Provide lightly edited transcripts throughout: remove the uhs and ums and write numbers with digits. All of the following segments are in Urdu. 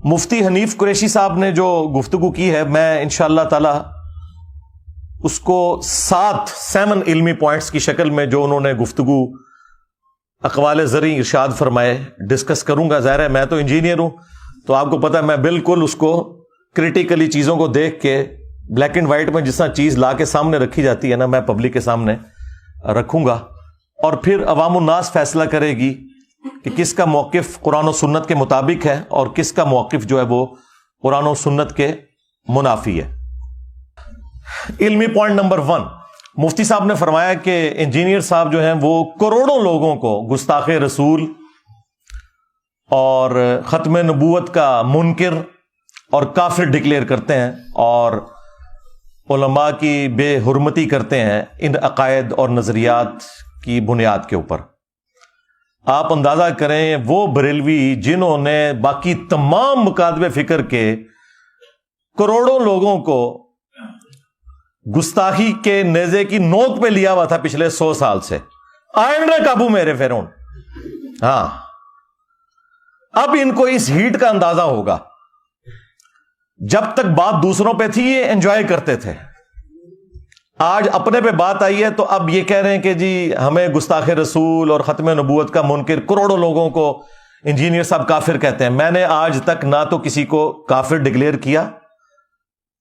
مفتی حنیف قریشی صاحب نے جو گفتگو کی ہے، میں انشاءاللہ تعالی اس کو 7 علمی پوائنٹس کی شکل میں جو انہوں نے گفتگو اقوال زرعی ارشاد فرمائے ڈسکس کروں گا. ظاہر ہے میں تو انجینئر ہوں، تو آپ کو پتہ ہے میں بالکل اس کو کریٹیکلی چیزوں کو دیکھ کے بلیک اینڈ وائٹ میں جس طرح چیز لا کے سامنے رکھی جاتی ہے نا، میں پبلک کے سامنے رکھوں گا، اور پھر عوام الناس فیصلہ کرے گی کہ کس کا موقف قرآن و سنت کے مطابق ہے اور کس کا موقف جو ہے وہ قرآن و سنت کے منافی ہے. علمی پوائنٹ نمبر 1، مفتی صاحب نے فرمایا کہ انجینئر صاحب جو ہیں وہ کروڑوں لوگوں کو گستاخ رسول اور ختم نبوت کا منکر اور کافر ڈکلیئر کرتے ہیں، اور علماء کی بے حرمتی کرتے ہیں ان عقائد اور نظریات کی بنیاد کے اوپر. آپ اندازہ کریں وہ بریلوی جنہوں نے باقی تمام مکاتب فکر کے کروڑوں لوگوں کو گستاخی کے نیزے کی نوک پہ لیا ہوا تھا پچھلے 100 سال سے، آئیں نہ قابو میرے فرعون. ہاں، اب ان کو اس ہیٹ کا اندازہ ہوگا. جب تک بات دوسروں پہ تھی یہ انجوائے کرتے تھے، آج اپنے پہ بات آئی ہے تو اب یہ کہہ رہے ہیں کہ جی ہمیں گستاخ رسول اور ختم نبوت کا منکر کروڑوں لوگوں کو انجینئر صاحب کافر کہتے ہیں. میں نے آج تک نہ تو کسی کو کافر ڈکلیئر کیا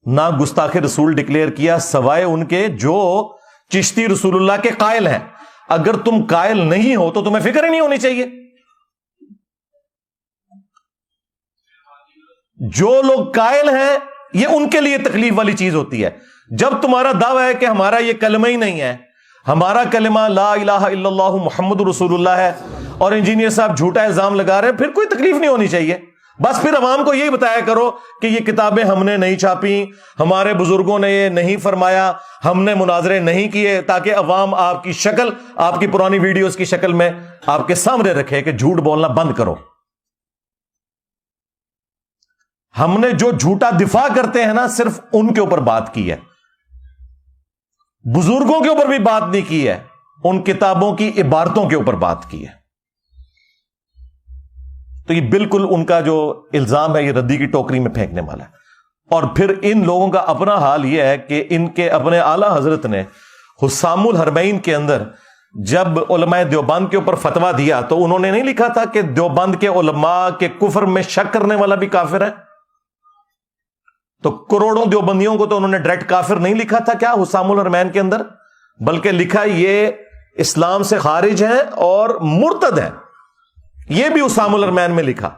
نہ گستاخ رسول ڈکلیئر کیا، سوائے ان کے جو چشتی رسول اللہ کے قائل ہیں. اگر تم قائل نہیں ہو تو تمہیں فکر ہی نہیں ہونی چاہیے. جو لوگ قائل ہیں یہ ان کے لیے تکلیف والی چیز ہوتی ہے. جب تمہارا دعویٰ ہے کہ ہمارا یہ کلمہ ہی نہیں ہے، ہمارا کلمہ لا الہ الا اللہ محمد رسول اللہ ہے، اور انجینئر صاحب جھوٹا الزام لگا رہے ہیں، پھر کوئی تکلیف نہیں ہونی چاہیے. بس پھر عوام کو یہی بتایا کرو کہ یہ کتابیں ہم نے نہیں چھاپی، ہمارے بزرگوں نے یہ نہیں فرمایا، ہم نے مناظرے نہیں کیے، تاکہ عوام آپ کی شکل، آپ کی پرانی ویڈیوز کی شکل میں آپ کے سامنے رکھے کہ جھوٹ بولنا بند کرو. ہم نے جو جھوٹا دفاع کرتے ہیں نا صرف ان کے اوپر بات کی ہے، بزرگوں کے اوپر بھی بات نہیں کی ہے، ان کتابوں کی عبارتوں کے اوپر بات کی ہے. تو یہ بالکل ان کا جو الزام ہے یہ ردی کی ٹوکری میں پھینکنے والا ہے. اور پھر ان لوگوں کا اپنا حال یہ ہے کہ ان کے اپنے اعلی حضرت نے حسام الحرمین کے اندر جب علماء دیوبند کے اوپر فتویٰ دیا تو انہوں نے نہیں لکھا تھا کہ دیوبند کے علماء کے کفر میں شک کرنے والا بھی کافر ہے. تو کروڑوں دیوبندیوں کو تو انہوں نے ڈائریکٹ کافر نہیں لکھا تھا کیا حسام الحرمین کے اندر، بلکہ لکھا یہ اسلام سے خارج ہیں اور مرتد ہیں. یہ بھی حسام الحرمین میں لکھا.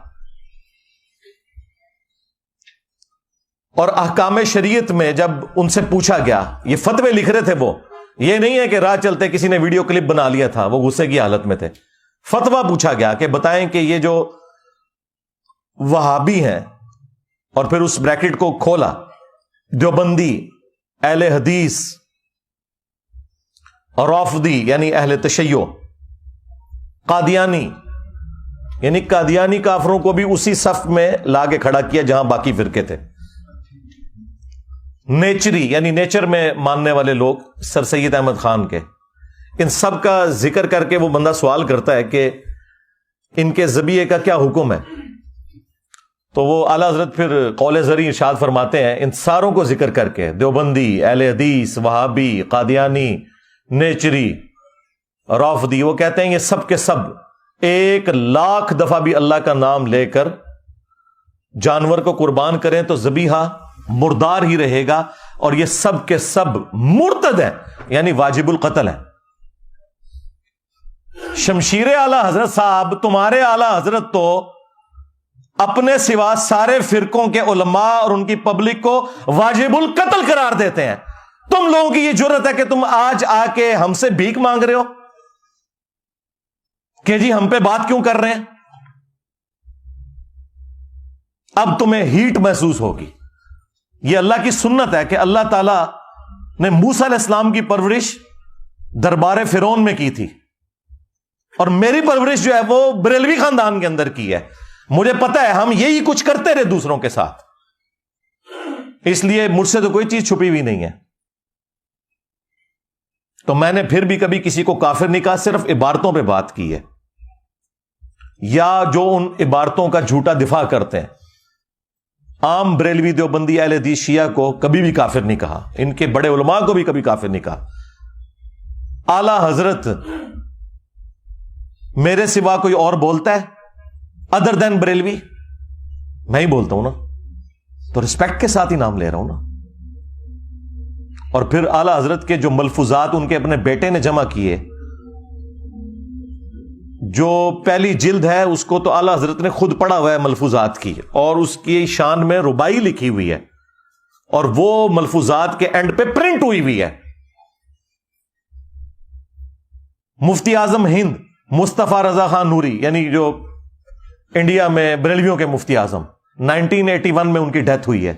اور احکام شریعت میں جب ان سے پوچھا گیا، یہ فتوے لکھ رہے تھے وہ، یہ نہیں ہے کہ راہ چلتے کسی نے ویڈیو کلپ بنا لیا تھا، وہ غصے کی حالت میں تھے. فتویٰ پوچھا گیا کہ بتائیں کہ یہ جو وہابی ہیں، اور پھر اس بریکٹ کو کھولا، دیوبندی، اہل حدیث، رافضی یعنی اہل تشیع، قادیانی یعنی قادیانی کافروں کو بھی اسی صف میں لا کے کھڑا کیا جہاں باقی فرقے تھے. نیچری یعنی نیچر میں ماننے والے لوگ، سر سید احمد خان کے، ان سب کا ذکر کر کے وہ بندہ سوال کرتا ہے کہ ان کے ذبیحے کا کیا حکم ہے. تو وہ اعلیٰ حضرت پھر قول زرعی ارشاد فرماتے ہیں ان ساروں کو ذکر کر کے، دیوبندی، اہل حدیث، وہابی، قادیانی، نیچری، رافضی، وہ کہتے ہیں یہ سب کے سب 1,00,000 دفعہ بھی اللہ کا نام لے کر جانور کو قربان کریں تو ذبیحہ مردار ہی رہے گا، اور یہ سب کے سب مرتد ہیں یعنی واجب القتل ہیں. شمشیر اعلی حضرت صاحب، تمہارے اعلی حضرت تو اپنے سوا سارے فرقوں کے علماء اور ان کی پبلک کو واجب القتل قرار دیتے ہیں. تم لوگوں کی یہ جرت ہے کہ تم آج آ کے ہم سے بھیک مانگ رہے ہو کہ جی ہم پہ بات کیوں کر رہے ہیں. اب تمہیں ہیٹ محسوس ہوگی. یہ اللہ کی سنت ہے کہ اللہ تعالی نے موسیٰ علیہ السلام کی پرورش دربار فرعون میں کی تھی، اور میری پرورش جو ہے وہ بریلوی خاندان کے اندر کی ہے. مجھے پتا ہے ہم یہی کچھ کرتے رہے دوسروں کے ساتھ، اس لیے مجھ سے تو کوئی چیز چھپی ہوئی نہیں ہے. تو میں نے پھر بھی کبھی کسی کو کافر نہیں کہا، صرف عبارتوں پہ بات کی ہے، یا جو ان عبارتوں کا جھوٹا دفاع کرتے ہیں عام بریلوی دیوبندی اہل حدیث شیعہ کو کبھی بھی کافر نہیں کہا، ان کے بڑے علماء کو بھی کبھی کافر نہیں کہا۔ اعلی حضرت میرے سوا کوئی اور بولتا ہے ادر دین بریلوی؟ میں ہی بولتا ہوں نا، تو رسپیکٹ کے ساتھ ہی نام لے رہا ہوں نا۔ اور پھر اعلی حضرت کے جو ملفوظات ان کے اپنے بیٹے نے جمع کیے، جو پہلی جلد ہے اس کو تو اعلی حضرت نے خود پڑھا ہوا ہے ملفوظات کی، اور اس کی شان میں ربائی لکھی ہوئی ہے، اور وہ ملفوظات کے اینڈ پہ پرنٹ ہوئی ہوئی ہے۔ مفتی اعظم ہند مصطفیٰ رضا خان نوری، یعنی جو انڈیا میں بریلویوں کے مفتی اعظم، 1981 میں ان کی ڈیتھ ہوئی ہے،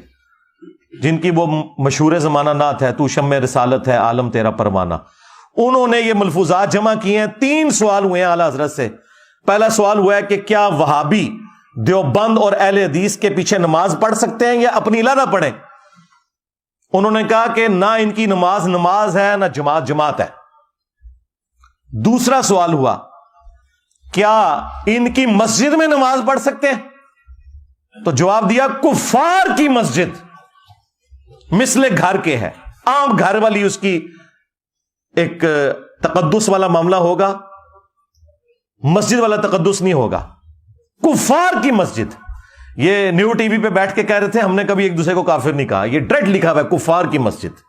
جن کی وہ مشہور زمانہ نعت ہے، تو شمع رسالت ہے عالم تیرا پروانہ، انہوں نے یہ ملفوظات جمع کیے ہیں۔ 3 سوال ہوئے ہیں اعلی حضرت سے۔ پہلا سوال ہوا ہے کہ کیا وہابی دیوبند اور اہل حدیث کے پیچھے نماز پڑھ سکتے ہیں یا اپنی علیحدہ پڑھیں؟ انہوں نے کہا کہ نہ ان کی نماز نماز ہے، نہ جماعت جماعت ہے۔ دوسرا سوال ہوا کیا ان کی مسجد میں نماز پڑھ سکتے ہیں؟ تو جواب دیا کفار کی مسجد مثل گھر کے ہے، عام گھر والی اس کی ایک تقدس والا معاملہ ہوگا، مسجد والا تقدس نہیں ہوگا، کفار کی مسجد۔ یہ نیو ٹی وی پہ بیٹھ کے کہہ رہے تھے ہم نے کبھی ایک دوسرے کو کافر نہیں کہا، یہ ڈائریکٹ لکھا ہوا ہے کفار کی مسجد۔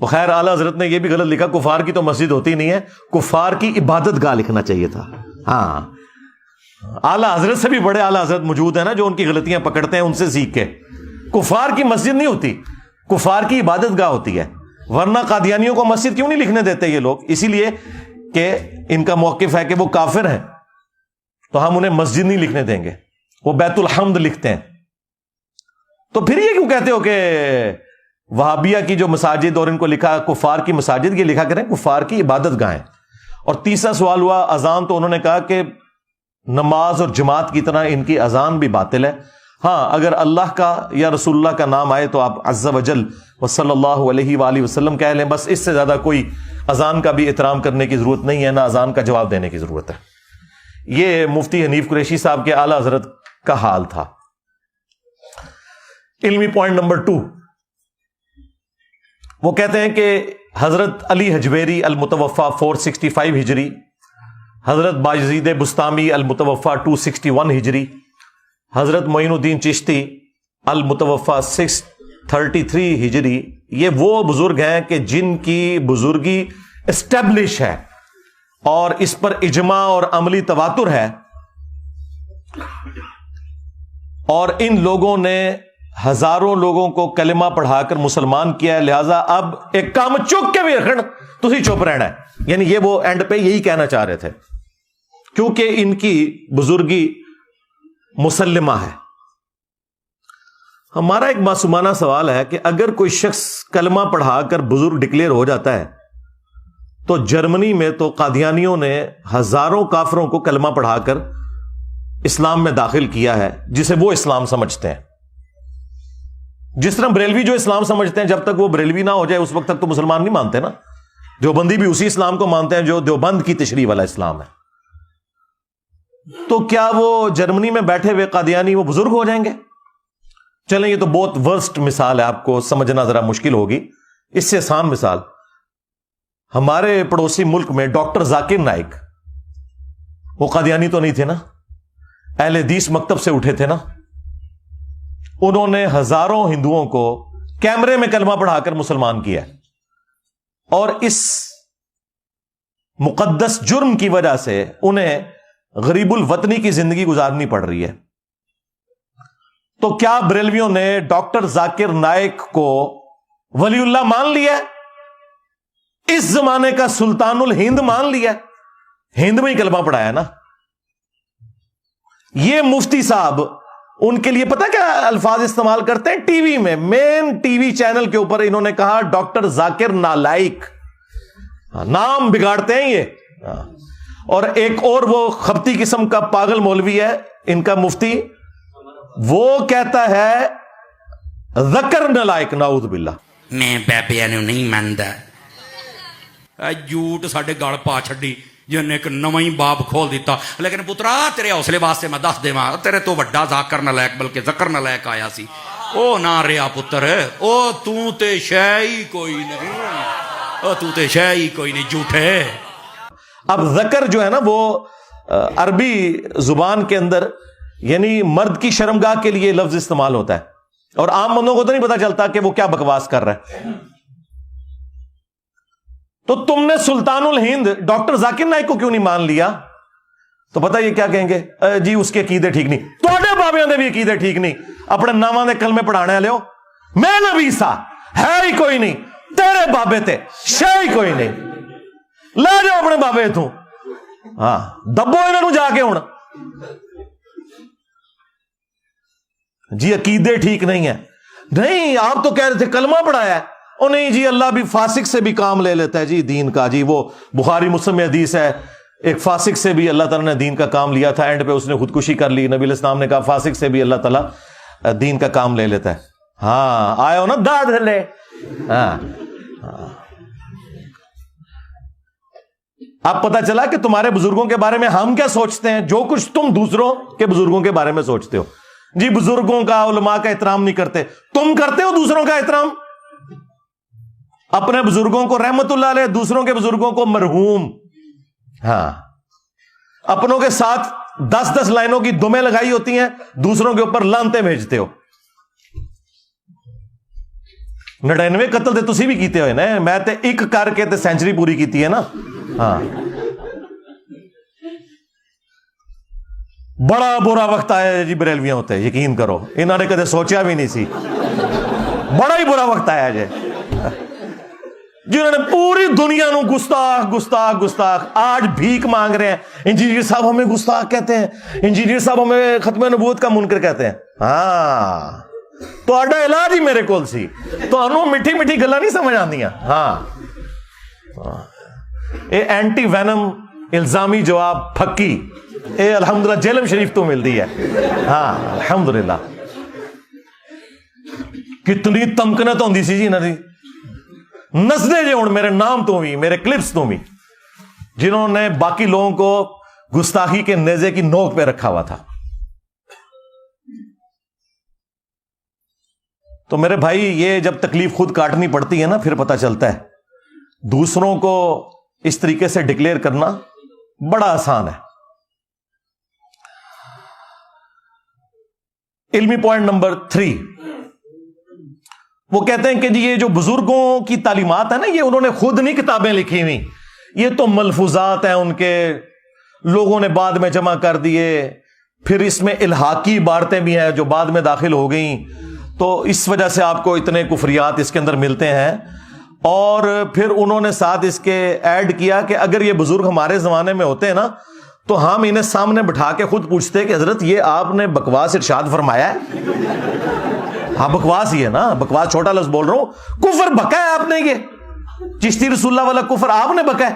خیر اعلی حضرت نے یہ بھی غلط لکھا، کفار کی تو مسجد ہوتی نہیں ہے، کفار کی عبادت گاہ لکھنا چاہیے تھا۔ ہاں، اعلی حضرت سے بھی بڑے اعلی حضرت موجود ہیں نا جو ان کی غلطیاں پکڑتے ہیں، ان سے سیکھ کے۔ کفار کی مسجد نہیں ہوتی، کفار کی عبادت گاہ ہوتی ہے، ورنہ قادیانیوں کو مسجد کیوں نہیں لکھنے دیتے یہ لوگ؟ اسی لیے کہ ان کا موقف ہے کہ وہ کافر ہیں، تو ہم انہیں مسجد نہیں لکھنے دیں گے، وہ بیت الحمد لکھتے ہیں۔ تو پھر یہ کیوں کہتے ہو کہ وہابیہ کی جو مساجد اور ان کو لکھا کفار کی مساجد، یہ لکھا کریں کفار کی عبادت گاہیں۔ اور تیسرا سوال ہوا اذان، تو انہوں نے کہا کہ نماز اور جماعت کی طرح ان کی اذان بھی باطل ہے۔ ہاں، اگر اللہ کا یا رسول اللہ کا نام آئے تو آپ عز وجل و صلی اللہ علیہ وآلہ وسلم کہہ لیں، بس اس سے زیادہ کوئی اذان کا بھی احترام کرنے کی ضرورت نہیں ہے، نہ اذان کا جواب دینے کی ضرورت ہے۔ یہ مفتی حنیف قریشی صاحب کے اعلی حضرت کا حال تھا۔ علمی پوائنٹ نمبر 2، وہ کہتے ہیں کہ حضرت علی حجویری المتوفا 465 ہجری، حضرت باجزید بستامی المتوفا 261 ہجری، حضرت معین الدین چشتی المتوفا 633 ہجری، یہ وہ بزرگ ہیں کہ جن کی بزرگی اسٹیبلش ہے اور اس پر اجماع اور عملی تواتر ہے، اور ان لوگوں نے ہزاروں لوگوں کو کلمہ پڑھا کر مسلمان کیا ہے، لہذا اب ایک کام چک کے بھی رکھنا، تسی چپ رہنا ہے۔ یعنی یہ وہ اینڈ پہ یہی کہنا چاہ رہے تھے، کیونکہ ان کی بزرگی مسلمہ ہے۔ ہمارا ایک معصومانہ سوال ہے کہ اگر کوئی شخص کلمہ پڑھا کر بزرگ ڈکلیئر ہو جاتا ہے، تو جرمنی میں تو قادیانیوں نے ہزاروں کافروں کو کلمہ پڑھا کر اسلام میں داخل کیا ہے، جسے وہ اسلام سمجھتے ہیں۔ جس طرح بریلوی جو اسلام سمجھتے ہیں، جب تک وہ بریلوی نہ ہو جائے اس وقت تک تو مسلمان نہیں مانتے نا۔ دیوبندی بھی اسی اسلام کو مانتے ہیں جو دیوبند کی تشریح والا اسلام ہے۔ تو کیا وہ جرمنی میں بیٹھے ہوئے قادیانی وہ بزرگ ہو جائیں گے؟ چلیں، یہ تو بہت ورسٹ مثال ہے، آپ کو سمجھنا ذرا مشکل ہوگی۔ اس سے آسان مثال، ہمارے پڑوسی ملک میں ڈاکٹر ذاکر نائک، وہ قادیانی تو نہیں تھے نا، اہل حدیث مکتب سے اٹھے تھے نا۔ انہوں نے ہزاروں ہندوؤں کو کیمرے میں کلمہ پڑھا کر مسلمان کیا، اور اس مقدس جرم کی وجہ سے انہیں غریب الوطنی کی زندگی گزارنی پڑ رہی ہے۔ تو کیا بریلویوں نے ڈاکٹر ذاکر نائک کو ولی اللہ مان لیا؟ اس زمانے کا سلطان الہند مان لیا، ہند میں ہی کلمہ پڑھایا نا۔ یہ مفتی صاحب ان کے لیے پتہ کیا الفاظ استعمال کرتے ہیں؟ ٹی وی میں، مین ٹی وی چینل کے اوپر انہوں نے کہا ڈاکٹر ذاکر نالائک، نام بگاڑتے ہیں یہ۔ اور ایک اور وہ خبتی قسم کا پاگل مولوی ہے ان کا مفتی، وہ کہتا ہے ذکر نالائک، نعوذ باللہ۔ میں بابیاں نوں نہیں مندا، جھوٹ ساڈے گل پا چھڈی، جن ایک نواں ہی باب کھول دیتا. لیکن پترا تیرے حوصلے واسطے میں دس دیواں تیرے تو وڈا ذاکر نالائق بلکہ ذکر نالائق آیا سی. او نہ رہا پتر, او تو تے شے ہی کوئی نہیں, او تو تے شے ہی کوئی نہیں, جھوٹے. اب ذکر جو ہے نا وہ عربی زبان کے اندر یعنی مرد کی شرمگاہ کے لیے لفظ استعمال ہوتا ہے, اور عام بندوں کو تو نہیں پتا چلتا کہ وہ کیا بکواس کر رہا ہے. تو تم نے سلطان الہند ڈاکٹر ذاکر نائک کو کیوں نہیں مان لیا؟ تو پتہ یہ کیا کہیں گے, جی اس کے عقیدے ٹھیک نہیں. توڑے بابیاں دے بھی عقیدے ٹھیک نہیں, اپنے ناماں دے کلمے پڑھانے والے ہو. میں نبی سا ہے ہی کوئی نہیں, تیرے بابے تے شے ہی کوئی نہیں, لے جاؤ اپنے بابے تو, ہاں دبو انہاں نوں جا کے ہن. جی عقیدے ٹھیک نہیں ہے. نہیں, آپ تو کہہ رہے تھے کلمہ پڑھایا ہے. او نہیں جی, اللہ بھی فاسق سے بھی کام لے لیتا ہے جی دین کا. جی وہ بخاری مسلم میں حدیث ہے, ایک فاسق سے بھی اللہ تعالیٰ نے دین کا کام لیا تھا, اینڈ پہ اس نے خودکشی کر لی. نبی علیہ السلام نے کہا فاسق سے بھی اللہ تعالیٰ دین کا کام لے لیتا ہے. ہاں آئے ہو نا داد لے. ہاں اب پتا چلا کہ تمہارے بزرگوں کے بارے میں ہم کیا سوچتے ہیں, جو کچھ تم دوسروں کے بزرگوں کے بارے میں سوچتے ہو. جی بزرگوں کا علماء کا احترام نہیں کرتے, تم کرتے ہو دوسروں کا احترام. اپنے بزرگوں کو رحمت اللہ علیہ, دوسروں کے بزرگوں کو مرحوم. ہاں اپنوں کے ساتھ 10 لائنوں کی دمیں لگائی ہوتی ہیں, دوسروں کے اوپر لانتے بھیجتے ہو. 99 قتل تے تسی بھی کیتے ہوئے نا, میں تے ایک کر کے تے سینچری پوری کیتی ہے نا. ہاں بڑا برا وقت آیا ہے جی بریلویاں ہوتے, یقین کرو انہوں نے کدے سوچیا بھی نہیں سی. بڑا ہی برا وقت آیا جی, جنہوں نے پوری دنیا نو گستاخ گستاخ گستاخ آج بھیک مانگ رہے ہیں. انجینئر صاحب ہمیں گستاخ کہتے ہیں, انجینئر صاحب ہمیں ختم نبوت کا منکر کہتے ہیں. ہاں تو آڈا علاج ہی میرے کول سی, تو انہوں میٹھی میٹھی گلا نہیں سمجھ آندیاں. ہاں اے اینٹی وینم الزامی جواب پھکی, اے الحمدللہ جیلم شریف تو مل دی ہے. ہاں الحمدللہ. کتنی تمکنت ہوندی سی جی انہاں دی, نسدے جے ہن میرے نام تو بھی, میرے کلپس تو بھی, جنہوں نے باقی لوگوں کو گستاخی کے نیزے کی نوک پہ رکھا ہوا تھا. تو میرے بھائی یہ جب تکلیف خود کاٹنی پڑتی ہے نا, پھر پتہ چلتا ہے دوسروں کو اس طریقے سے ڈکلیئر کرنا بڑا آسان ہے. علمی پوائنٹ نمبر 3, وہ کہتے ہیں کہ جی یہ جو بزرگوں کی تعلیمات ہیں نا, یہ انہوں نے خود نہیں کتابیں لکھی ہوئی, یہ تو ملفوظات ہیں ان کے, لوگوں نے بعد میں جمع کر دیے. پھر اس میں الحاقی عبارتیں بھی ہیں جو بعد میں داخل ہو گئیں, تو اس وجہ سے آپ کو اتنے کفریات اس کے اندر ملتے ہیں. اور پھر انہوں نے ساتھ اس کے ایڈ کیا کہ اگر یہ بزرگ ہمارے زمانے میں ہوتے ہیں نا, تو ہم انہیں سامنے بٹھا کے خود پوچھتے کہ حضرت یہ آپ نے بکواس ارشاد فرمایا ہے. ہاں بکواس ہی ہے نا, بکواس چھوٹا لفظ بول رہا ہوں, کفر بکا ہے آپ نے, یہ چشتی رسول اللہ والا کفر آپ نے بکا ہے.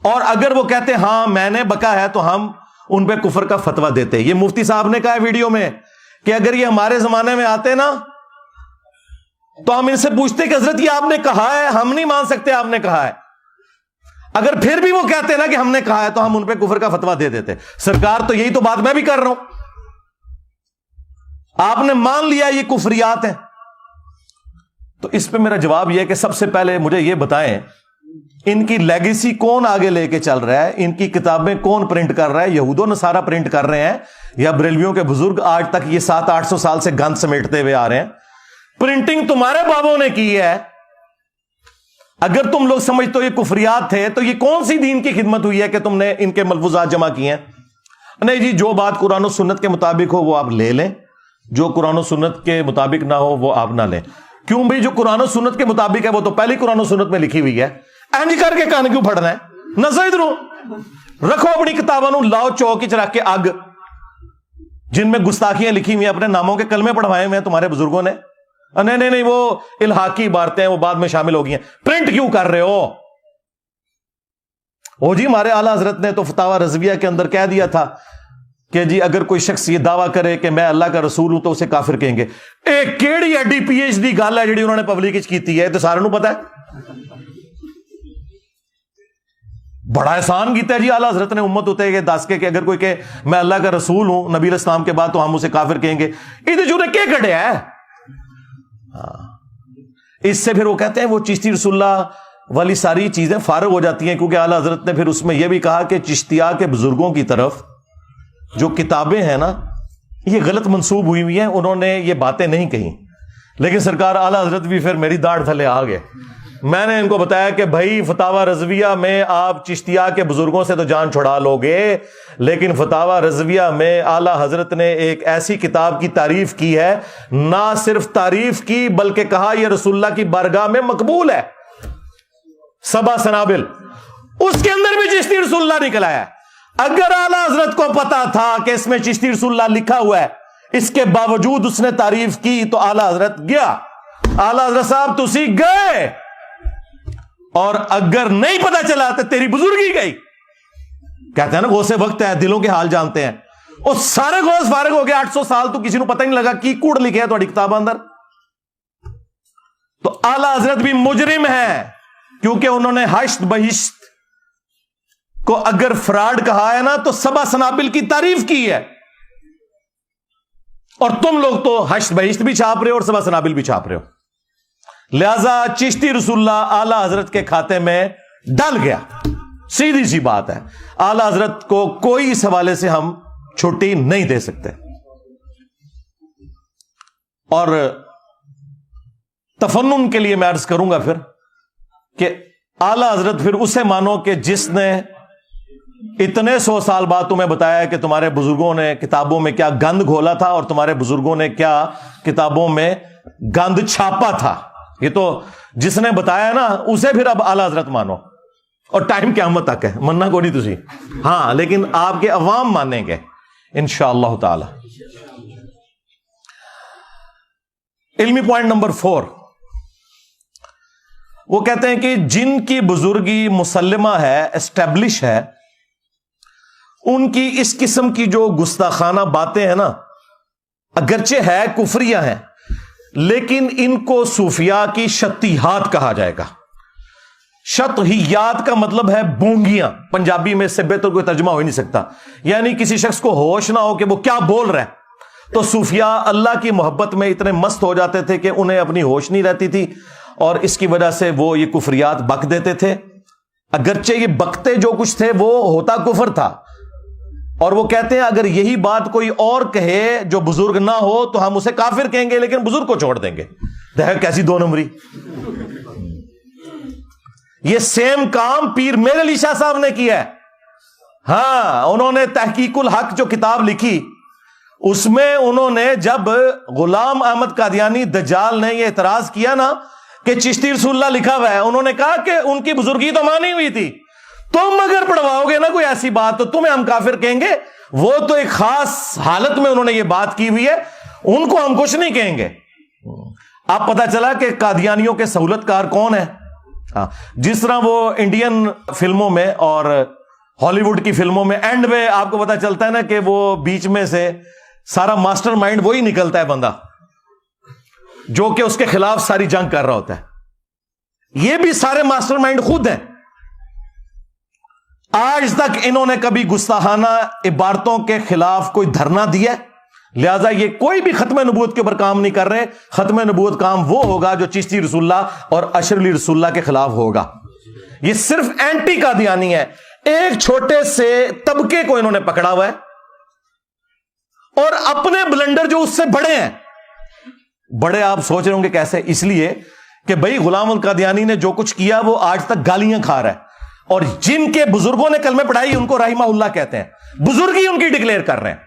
اور اگر وہ کہتے ہاں میں نے بکا ہے, تو ہم ان پہ کفر کا فتویٰ دیتے. یہ مفتی صاحب نے کہا ہے ویڈیو میں کہ اگر یہ ہمارے زمانے میں آتے نا, تو ہم ان سے پوچھتے کہ حضرت یہ آپ نے کہا ہے, ہم نہیں مان سکتے آپ نے کہا ہے. اگر پھر بھی وہ کہتے نا کہ ہم نے کہا ہے, تو ہم ان پہ کفر کا فتویٰ دے دیتے. سرکار تو یہی تو بات میں بھی کر رہا ہوں, آپ نے مان لیا یہ کفریات ہیں. تو اس پہ میرا جواب یہ ہے کہ سب سے پہلے مجھے یہ بتائیں, ان کی لیگیسی کون آگے لے کے چل رہا ہے, ان کی کتابیں کون پرنٹ کر رہا ہے؟ یہود و نصارہ پرنٹ کر رہے ہیں, یا بریلویوں کے بزرگ آج تک یہ 700-800 سال سے گند سمیٹتے ہوئے آ رہے ہیں؟ پرنٹنگ تمہارے بابوں نے کی ہے. اگر تم لوگ سمجھتے ہو یہ کفریات تھے, تو یہ کون سی دین کی خدمت ہوئی ہے کہ تم نے ان کے ملفوظات جمع کیے ہیں؟ نہیں جی, جو بات قرآن و سنت کے مطابق ہو وہ آپ لے لیں, جو قرآن و سنت کے مطابق نہ ہو وہ آپ نہ لیں. کیوں بھائی, جو قرآن و سنت کے مطابق ہے وہ تو پہلی قرآن و سنت میں لکھی ہوئی ہے. اینج کر کے کان کیوں پھڑنا ہے؟ نظر ادھروں رکھو اپنی کتابوں, لاؤ چوک چ رکھ کے اگ, جن میں گستاخیاں لکھی ہوئی ہیں, اپنے ناموں کے کلمے پڑھوائے ہوئے ہیں تمہارے بزرگوں نے. نہیں وہ الحاقی عبارتیں وہ بعد میں شامل ہو گئی ہیں. پرنٹ کیوں کر رہے ہو؟ او جی ہمارے اعلیٰ حضرت نے تو فتاوی رضویہ کے اندر کہہ دیا تھا کہ جی اگر کوئی شخص یہ دعویٰ کرے کہ میں اللہ کا رسول ہوں تو اسے کافر کہیں گے. ایک کیڑی ایڈی پی ایچ ڈی گل ہے جڑی انہوں نے پبلک کی ہے, تو سارے نو پتا ہے. بڑا احسان کیتا ہے جی اعلیٰ حضرت نے امت ہوتے کہ دس کے کہ اگر کوئی کہ میں اللہ کا رسول ہوں نبی علیہ السلام کے بعد تو ہم اسے کافر کہیں گے. ادھر جو نے کیا کٹیا ہے. اس سے پھر وہ کہتے ہیں وہ چشتی رسول اللہ والی ساری چیزیں فارغ ہو جاتی ہیں, کیونکہ اعلیٰ حضرت نے پھر اس میں یہ بھی کہا کہ چشتیہ کے بزرگوں کی طرف جو کتابیں ہیں نا یہ غلط منسوب ہوئی ہوئی ہیں, انہوں نے یہ باتیں نہیں کہیں. لیکن سرکار اعلیٰ حضرت بھی پھر میری داڑھ تھلے آ گئے. میں نے ان کو بتایا کہ بھائی فتاوی رضویہ میں آپ چشتیہ کے بزرگوں سے تو جان چھڑا لو گے, لیکن فتاوی رضویہ میں اعلیٰ حضرت نے ایک ایسی کتاب کی تعریف کی ہے, نہ صرف تعریف کی بلکہ کہا یہ رسول اللہ کی بارگاہ میں مقبول ہے, 7 سنابل, اس کے اندر بھی چشتی رسول اللہ نکل آیا. اگر اعلیٰ حضرت کو پتا تھا کہ اس میں چشتی رسول اللہ لکھا ہوا ہے, اس کے باوجود اس نے تعریف کی, تو اعلیٰ حضرت گیا. اعلیٰ حضرت صاحب تسی گئے, اور اگر نہیں پتا چلا تو تیری بزرگی گئی. کہتے ہیں نا غوث وقت ہے, دلوں کے حال جانتے ہیں. اور سارے غوث فارغ ہو گئے 800 سال تو کسی کو پتہ نہیں لگا کی کوڑ لکھے ہے تھوڑی کتاب اندر. تو اعلیٰ حضرت بھی مجرم ہے, کیونکہ انہوں نے حشت بہشت کو اگر فراڈ کہا ہے نا تو 7 سنابل کی تعریف کی ہے, اور تم لوگ تو حشت بہشت بھی چھاپ رہے ہو اور 7 سنابل بھی چھاپ رہے ہو. لہذا چشتی رسول اللہ اعلیٰ حضرت کے کھاتے میں ڈل گیا. سیدھی سی بات ہے, اعلیٰ حضرت کو کوئی اس حوالے سے ہم چھٹی نہیں دے سکتے. اور تفنن کے لیے میں عرض کروں گا پھر کہ اعلیٰ حضرت پھر اسے مانو کہ جس نے اتنے 100 سال بعد تمہیں بتایا کہ تمہارے بزرگوں نے کتابوں میں کیا گند گھولا تھا اور تمہارے بزرگوں نے کیا کتابوں میں گند چھاپا تھا. یہ تو جس نے بتایا نا اسے پھر اب اعلیٰ حضرت مانو, اور ٹائم قیامت تک ہے, مننا کو نہیں تسی, ہاں لیکن آپ کے عوام مانیں گے انشاءاللہ تعالی. علمی پوائنٹ نمبر 4, وہ کہتے ہیں کہ جن کی بزرگی مسلمہ ہے, اسٹیبلش ہے, ان کی اس قسم کی جو گستاخانہ باتیں ہیں نا اگرچہ ہے کفریہ ہیں, لیکن ان کو صوفیاء کی شتیہات کہا جائے گا. شتہیات کا مطلب ہے بونگیاں, پنجابی میں اس سے بہتر کوئی ترجمہ ہو ہی نہیں سکتا, یعنی کسی شخص کو ہوش نہ ہو کہ وہ کیا بول رہا ہے. تو صوفیاء اللہ کی محبت میں اتنے مست ہو جاتے تھے کہ انہیں اپنی ہوش نہیں رہتی تھی, اور اس کی وجہ سے وہ یہ کفریات بک دیتے تھے. اگرچہ یہ بکتے جو کچھ تھے وہ ہوتا کفر تھا, اور وہ کہتے ہیں اگر یہی بات کوئی اور کہے جو بزرگ نہ ہو تو ہم اسے کافر کہیں گے, لیکن بزرگ کو چھوڑ دیں گے. دیکھ کیسی 2 نمبری. یہ سیم کام پیر میرے علی شاہ صاحب نے کیا ہے. ہاں, انہوں نے تحقیق الحق جو کتاب لکھی, اس میں انہوں نے جب غلام احمد قادیانی دجال نے یہ اعتراض کیا نا کہ چشتی رسول اللہ لکھا ہوا ہے, انہوں نے کہا کہ ان کی بزرگی تو مانی ہوئی تھی, تم اگر پڑھواؤ گے نا کوئی ایسی بات تو تمہیں ہم کافر کہیں گے. وہ تو ایک خاص حالت میں انہوں نے یہ بات کی ہوئی ہے, ان کو ہم کچھ نہیں کہیں گے. اب پتا چلا کہ قادیانیوں کے سہولت کار کون ہے. ہاں, جس طرح وہ انڈین فلموں میں اور ہالی ووڈ کی فلموں میں اینڈ میں آپ کو پتا چلتا ہے نا کہ وہ بیچ میں سے سارا ماسٹر مائنڈ وہی نکلتا ہے بندہ جو کہ اس کے خلاف ساری جنگ کر رہا ہوتا ہے. یہ بھی سارے ماسٹر مائنڈ خود ہیں. آج تک انہوں نے کبھی گستاخانہ عبارتوں کے خلاف کوئی دھرنا دیا, لہذا یہ کوئی بھی ختم نبوت کے اوپر کام نہیں کر رہے. ختم نبوت کام وہ ہوگا جو چشتی رسول اللہ اور اشرف علی رسول اللہ کے خلاف ہوگا. یہ صرف اینٹی قادیانی ہے. ایک چھوٹے سے طبقے کو انہوں نے پکڑا ہوا ہے, اور اپنے بلنڈر جو اس سے بڑے ہیں. بڑے آپ سوچ رہے ہوں گے کیسے, اس لیے کہ بھائی غلام القادیانی نے جو کچھ کیا وہ آج تک گالیاں کھا رہا ہے, اور جن کے بزرگوں نے کلمے پڑھائی ان کو رحمہ اللہ کہتے ہیں, بزرگی ان کی ڈکلیئر کر رہے ہیں.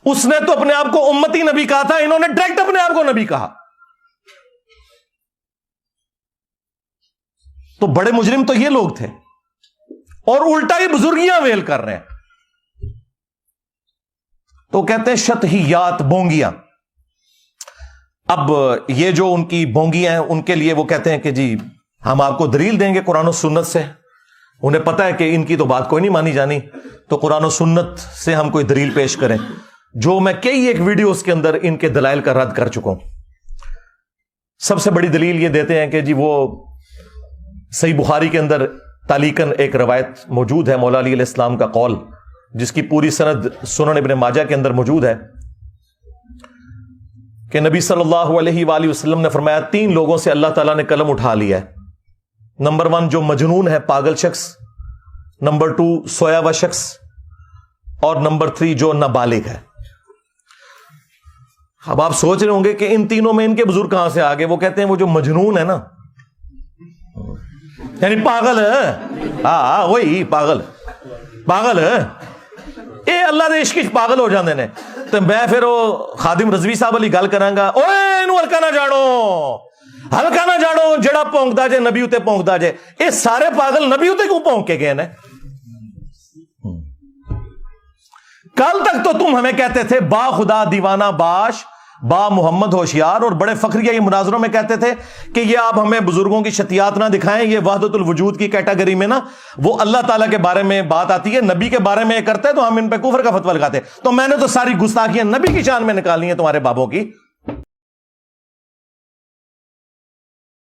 اس نے تو اپنے آپ کو امتی نبی کہا تھا, انہوں نے ڈائریکٹ اپنے آپ کو نبی کہا. تو بڑے مجرم تو یہ لوگ تھے, اور الٹا ہی بزرگیاں ویل کر رہے ہیں. تو کہتے ہیں شتہیات, بونگیاں. اب یہ جو ان کی بونگیاں ہیں ان کے لیے وہ کہتے ہیں کہ جی ہم آپ کو دلیل دیں گے قرآن و سنت سے. انہیں پتا ہے کہ ان کی تو بات کوئی نہیں مانی جانی, تو قرآن و سنت سے ہم کوئی دلیل پیش کریں, جو میں کئی ایک ویڈیوز کے اندر ان کے دلائل کا رد کر چکا ہوں. سب سے بڑی دلیل یہ دیتے ہیں کہ جی وہ صحیح بخاری کے اندر تعلیقاً ایک روایت موجود ہے مولا علی علیہ السلام کا قول، جس کی پوری سند سنن ابن ماجہ کے اندر موجود ہے، کہ نبی صلی اللہ علیہ وآلہ وسلم نے فرمایا 3 لوگوں سے اللہ تعالیٰ نے قلم اٹھا لیا ہے۔ نمبر 1 جو مجنون ہے، پاگل شخص، نمبر 2 سویا ہوا شخص، اور نمبر 3 جو نابالغ ہے۔ اب آپ سوچ رہے ہوں گے کہ ان تینوں میں ان کے بزرگ کہاں سے آگے؟ وہ کہتے ہیں وہ جو مجنون ہے نا، یعنی پاگل ہے، ہاں وہی پاگل ہے، اے اللہ دے عشق پاگل ہو جاندے نے۔ تو میں پھر وہ خادم رضوی صاحب علی گل کرانگا، اوے اینو ہلکا نہ جاڑو جڑا پونکدا جے نبی اتے پونکدا جے۔ اے سارے پاگل نبی اتے کیوں پونک کے گئے نے؟ کل تک تو تم ہمیں کہتے تھے با خدا دیوانہ باش، با محمد ہوشیار، اور بڑے فخریہ یہ مناظروں میں کہتے تھے کہ یہ آپ ہمیں بزرگوں کی شتیات نہ دکھائیں، یہ وحدت الوجود کی کیٹیگری میں نا وہ اللہ تعالیٰ کے بارے میں بات آتی ہے، نبی کے بارے میں کرتے ہیں تو ہم ان پہ کفر کا فتویٰ لگاتے ہیں۔ تو میں نے تو ساری گستاخیاں نبی کی شان میں نکالنی ہیں تمہارے بابوں کی۔